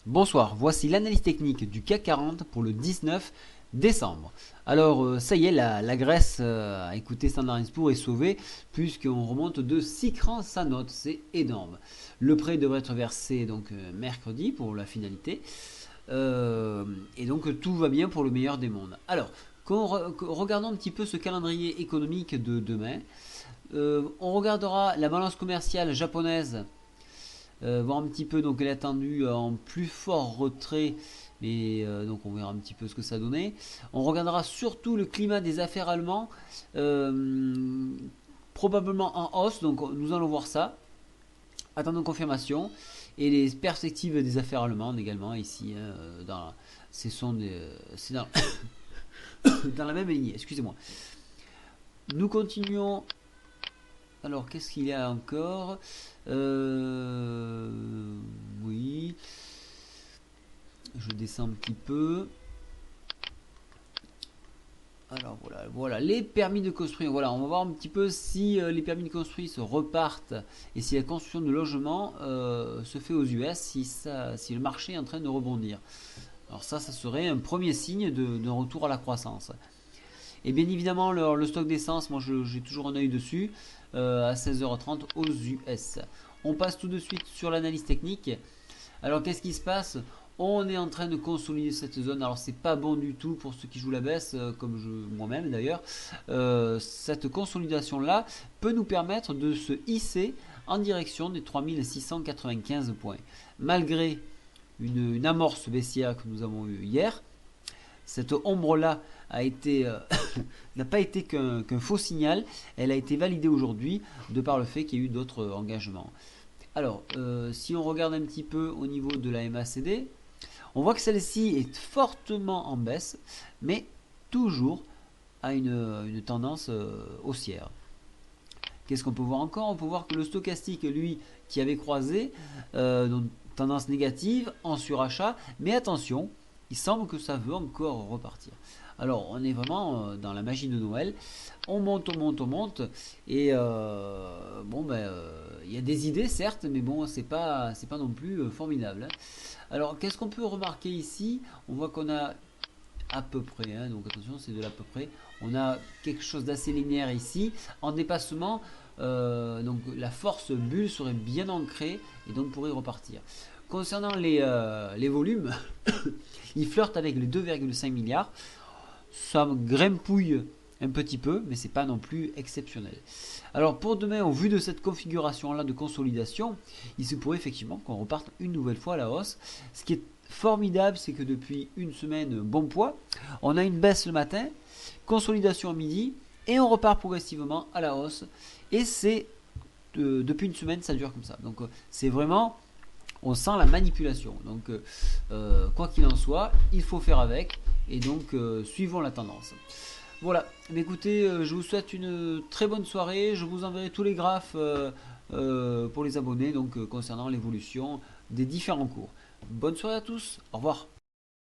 Bonsoir, voici l'analyse technique du CAC 40 pour le 19 décembre. Alors, ça y est, la Grèce a écouté Standard & Poor's est sauvée puisqu'on remonte de 6 crans sa note, c'est énorme. Le prêt devrait être versé donc mercredi pour la finalité. Et donc tout va bien pour le meilleur des mondes. Alors, regardons un petit peu ce calendrier économique de demain. On regardera la balance commerciale japonaise, voir un petit peu, donc elle est attendue en plus fort retrait, mais donc on verra un petit peu ce que ça donnait. On regardera surtout le climat des affaires allemands, probablement en hausse, donc nous allons voir ça. Attendons confirmation. Et les perspectives des affaires allemandes également ici, c'est dans la même lignée, excusez-moi. Nous continuons. Alors, qu'est-ce qu'il y a encore? Oui. Je descends un petit peu. Alors voilà, les permis de construire. Voilà, on va voir un petit peu si les permis de construire se repartent et si la construction de logements se fait aux US, si le marché est en train de rebondir. Alors ça serait un premier signe d'un retour à la croissance. Et bien évidemment, le stock d'essence, moi j'ai toujours un œil dessus, à 16h30 aux US. On passe tout de suite sur l'analyse technique. Alors qu'est-ce qui se passe? On est en train de consolider cette zone. Alors c'est pas bon du tout pour ceux qui jouent la baisse, comme moi-même d'ailleurs. Cette consolidation là peut nous permettre de se hisser en direction des 3695 points. Malgré une amorce baissière que nous avons eue hier, cette ombre-là n'a pas été qu'un faux signal. Elle a été validée aujourd'hui de par le fait qu'il y a eu d'autres engagements. Alors, si on regarde un petit peu au niveau de la MACD, on voit que celle-ci est fortement en baisse, mais toujours à une tendance haussière. Qu'est-ce qu'on peut voir encore? On peut voir que le stochastique, lui, qui avait croisé, donc tendance négative en surachat, mais attention, il semble que ça veut encore repartir. Alors, on est vraiment dans la magie de Noël. On monte, on monte, on monte. Et il y a des idées, certes, mais bon, c'est pas non plus formidable, hein. Alors, qu'est-ce qu'on peut remarquer ici? On voit qu'on a à peu près, hein, donc attention, c'est de l'à peu près. On a quelque chose d'assez linéaire ici. En dépassement, donc la force bulle serait bien ancrée et donc pourrait repartir. Concernant les volumes, ils flirtent avec les 2,5 milliards. Ça grimpouille un petit peu, mais c'est pas non plus exceptionnel. Alors pour demain, au vu de cette configuration là de consolidation, il se pourrait effectivement qu'on reparte une nouvelle fois à la hausse. Ce qui est formidable, c'est que depuis une semaine, bon poids, on a une baisse le matin, consolidation à midi, et on repart progressivement à la hausse. Et c'est depuis une semaine, ça dure comme ça. Donc c'est vraiment, on sent la manipulation. Donc quoi qu'il en soit, il faut faire avec, et donc suivons la tendance. Voilà, mais écoutez, je vous souhaite une très bonne soirée. Je vous enverrai tous les graphes pour les abonnés, donc concernant l'évolution des différents cours. Bonne soirée à tous, au revoir.